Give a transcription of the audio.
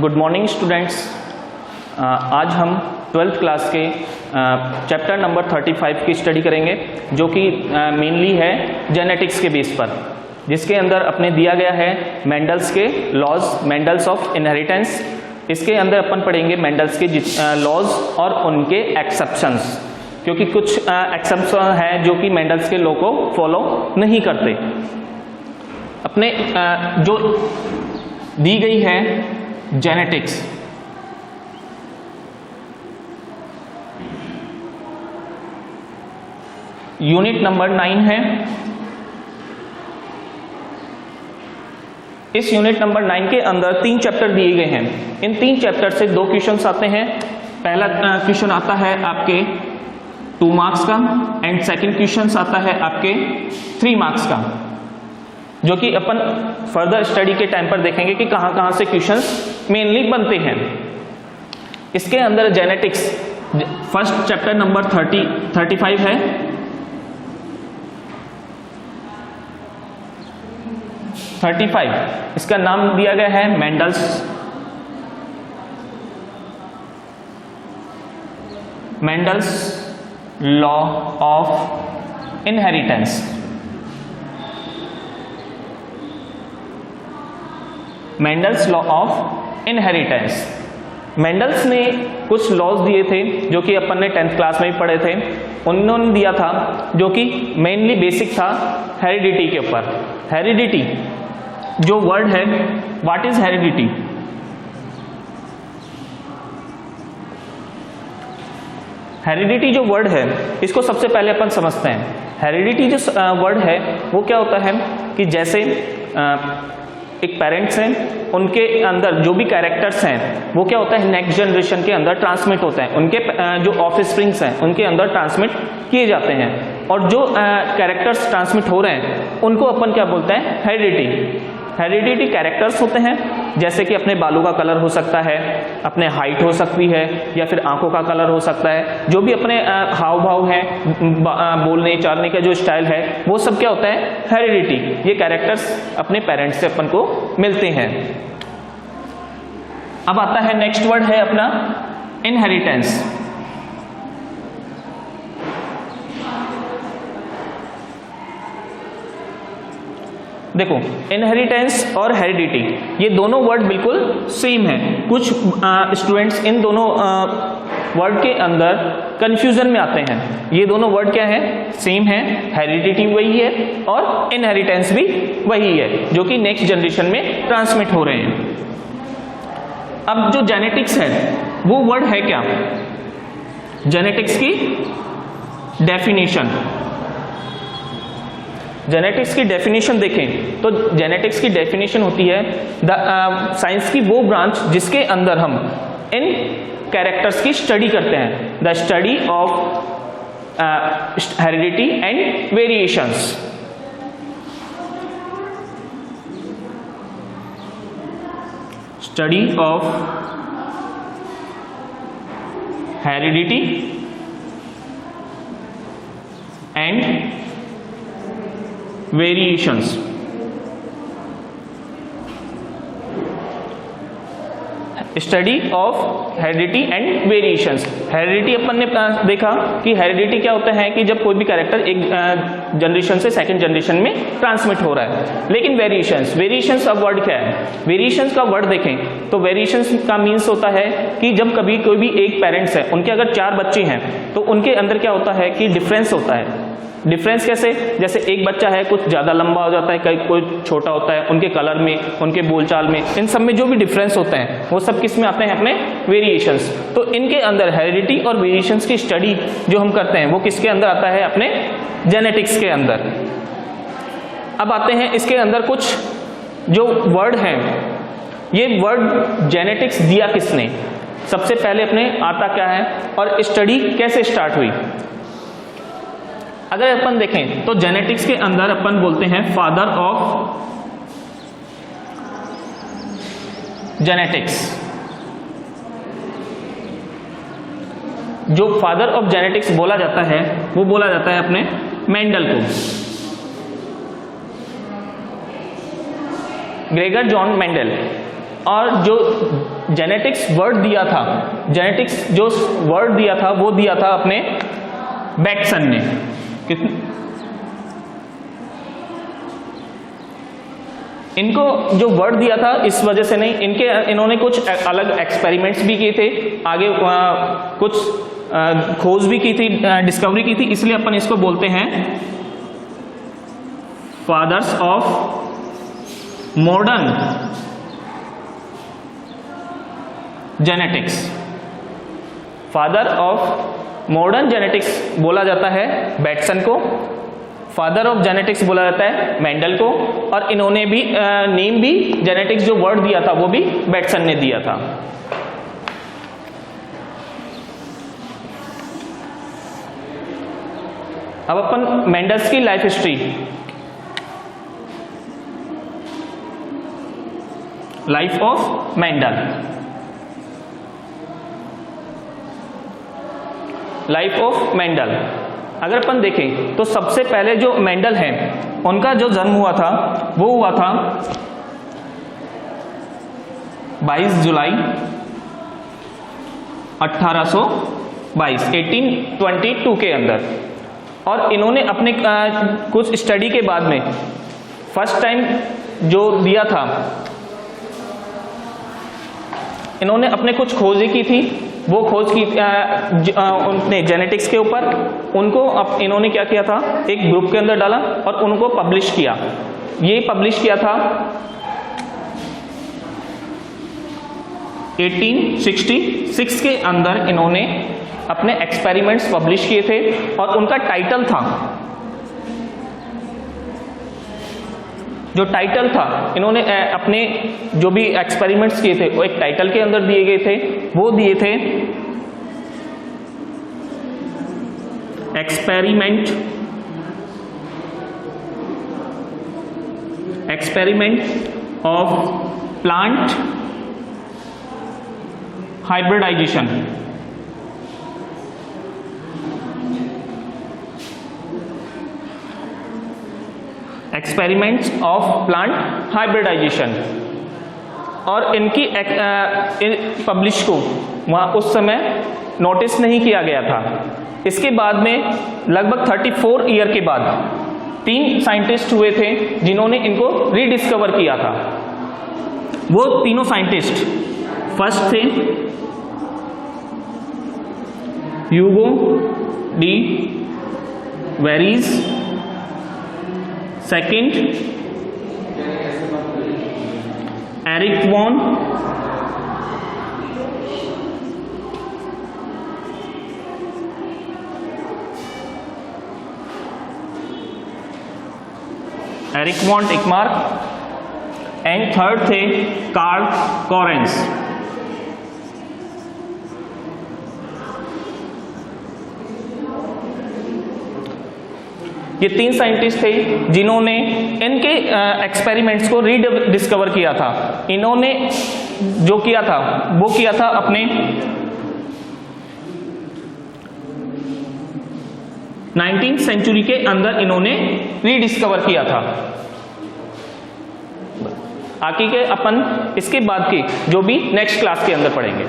Good morning students. आज हम 12th class के चैप्टर नंबर 35 की स्टडी करेंगे, जो कि मेनली है जेनेटिक्स के बेस पर, जिसके अंदर अपने दिया गया है मेंडल्स के लॉज, मेंडल्स ऑफ इनहेरिटेंस। इसके अंदर अपन पढ़ेंगे मेंडल्स के लॉज और उनके एक्सेप्शंस, क्योंकि कुछ एक्सेप्शन है जो कि मेंडल्स के लॉ को फॉलो नहीं करते। अपने जो दी गई है जेनेटिक्स, यूनिट नंबर 9 है। इस यूनिट नंबर 9 के अंदर 3 चैप्टर दिए गए हैं। इन 3 चैप्टर से 2 क्वेश्चंस आते हैं। पहला क्वेश्चन आता है आपके 2 मार्क्स का एंड सेकंड क्वेश्चन आता है आपके 3 मार्क्स का, जो कि अपन फर्दर स्टडी के टाइम पर देखेंगे कि कहां कहां से क्वेश्चंस मेनली बनते हैं। इसके अंदर जेनेटिक्स फर्स्ट चैप्टर नंबर 35 है। इसका नाम दिया गया है Mendel's law of inheritance. Mendel's law of inheritance. Mendel's ने कुछ लॉज दिए थे जो कि अपन ने 10th क्लास में भी पढ़े थे। उन्होंने दिया था जो कि मेनली बेसिक था हेरिडिटी के ऊपर। हेरिडिटी जो वर्ड है, व्हाट इज हेरिडिटी? हेरिडिटी जो वर्ड है, इसको सबसे पहले अपन समझते हैं। हेरिडिटी जो वर्ड है वो क्या होता है कि जैसे एक पेरेंट्स हैं, उनके अंदर जो भी कैरेक्टर्स हैं वो क्या होता है नेक्स्ट जनरेशन के अंदर ट्रांसमिट होता है। उनके जो ऑफस्प्रिंग्स हैं उनके अंदर ट्रांसमिट किए जाते हैं, और जो कैरेक्टर्स ट्रांसमिट हो रहे हैं उनको अपन क्या बोलते हैं? हेरिडिटी। हेरिडिटी कैरेक्टर्स होते हैं, जैसे कि अपने बालों का कलर हो सकता है, अपने हाइट हो सकती है, या फिर आंखों का कलर हो सकता है। जो भी अपने हाव भाव है, बोलने चालने का जो स्टाइल है, वो सब क्या होता है? हेरिडिटी। ये कैरेक्टर्स अपने पेरेंट्स से अपन को मिलते हैं। अब आता है नेक्स्ट वर्ड है अपना इनहेरिटेंस। देखो, इनहेरिटेंस और हेरिडिटी ये दोनों वर्ड बिल्कुल सेम है। कुछ स्टूडेंट्स इन दोनों वर्ड के अंदर कंफ्यूजन में आते हैं। ये दोनों वर्ड क्या है? सेम है। हेरिडिटी वही है और इनहेरिटेंस भी वही है, जो कि नेक्स्ट जनरेशन में ट्रांसमिट हो रहे हैं। अब जो जेनेटिक्स है वो वर्ड है क्या? जेनेटिक्स की डेफिनेशन। जेनेटिक्स की डेफिनेशन देखें तो जेनेटिक्स की डेफिनेशन होती है साइंस की वो ब्रांच जिसके अंदर हम इन कैरेक्टर्स की स्टडी करते हैं। The study of heredity and variations. Study of heredity and variations. Study of heredity and variations. Heredity अपन ने देखा कि हेरिडिटी क्या होता है कि जब कोई भी कैरेक्टर एक जनरेशन से सेकंड जनरेशन में ट्रांसमिट हो रहा है। लेकिन वेरिएशंस का वर्ड क्या है? वेरिएशंस का वर्ड देखें तो वेरिएशंस का मीन्स होता है कि जब कभी कोई भी एक पेरेंट्स है, उनके अगर 4 बच्चे हैं तो उनके अंदर क्या होता है कि डिफरेंस होता है। डिफरेंस कैसे? जैसे एक बच्चा है कुछ ज़्यादा लंबा हो जाता है, कोई छोटा होता है, उनके कलर में, उनके बोलचाल में, इन सब में जो भी डिफरेंस होते हैं वो सब किस में आते हैं? अपने वेरिएशंस। तो इनके अंदर हेरिडिटी और वेरिएशंस की स्टडी जो हम करते हैं वो किसके अंदर आता है? अपने जेनेटिक्स के अंदर। अब आते हैं इसके अंदर कुछ जो वर्ड हैं। ये वर्ड जेनेटिक्स दिया किसने? सबसे पहले अपने आता क्या है और स्टडी कैसे स्टार्ट हुई? अगर अपन देखें तो जेनेटिक्स के अंदर अपन बोलते हैं फादर ऑफ जेनेटिक्स। जो फादर ऑफ जेनेटिक्स बोला जाता है वो बोला जाता है अपने मेंडल को। Gregor John Mendel. और जो जेनेटिक्स वर्ड दिया था, जेनेटिक्स जो वर्ड दिया था वो दिया था अपने बैटसन ने। इनको जो वर्ड दिया था इस वजह से नहीं, इन्होंने कुछ अलग एक्सपेरिमेंट्स भी किए थे, आगे कुछ खोज भी की थी, डिस्कवरी की थी, इसलिए अपन इसको बोलते हैं fathers of modern genetics. Father of modern genetics बोला जाता है बैटसन को, फादर ऑफ जेनेटिक्स बोला जाता है मेंडल को, और इन्होंने भी नेम भी जेनेटिक्स जो वर्ड दिया था वो भी बैटसन ने दिया था। अब अपन मेंडल्स की life history, life of Mendel, life of Mendel अगर अपन देखें तो सबसे पहले जो मेंडल हैं उनका जो जन्म हुआ था वो हुआ था 22 जुलाई 1822 के अंदर। और इन्होंने अपने कुछ स्टडी के बाद में फर्स्ट टाइम जो दिया था, इन्होंने अपने कुछ खोजें की थी, वो खोज की उनने जेनेटिक्स के ऊपर, उनको इन्होंने क्या किया था एक ग्रुप के अंदर डाला और उनको पब्लिश किया। ये पब्लिश किया था 1866 के अंदर इन्होंने अपने एक्सपेरिमेंट्स पब्लिश किए थे और उनका टाइटल था, जो टाइटल था इन्होंने अपने जो भी एक्सपेरिमेंट्स किए थे वो एक टाइटल के अंदर दिए गए थे, वो दिए थे experiment of plant hybridisation. Experiments of plant hybridisation. और इनकी पब्लिश को वहाँ उस समय नोटिस नहीं किया गया था। इसके बाद में लगभग 34 ईयर के बाद 3 साइंटिस्ट हुए थे जिन्होंने इनको रीडिस्कवर किया था। वो तीनों साइंटिस्ट फर्स्ट थे Hugo de Vries, second Erich von, Tschermak, and third थे कार्ल कॉरेंस। ये 3 साइंटिस्ट थे जिन्होंने इनके एक्सपेरिमेंट्स को रीडिस्कवर किया था। इन्होंने जो किया था वो किया था अपने 19th सेंचुरी के अंदर इन्होंने रीडिस्कवर किया था। आगे के अपन इसके बाद की जो भी नेक्स्ट क्लास के अंदर पढ़ेंगे।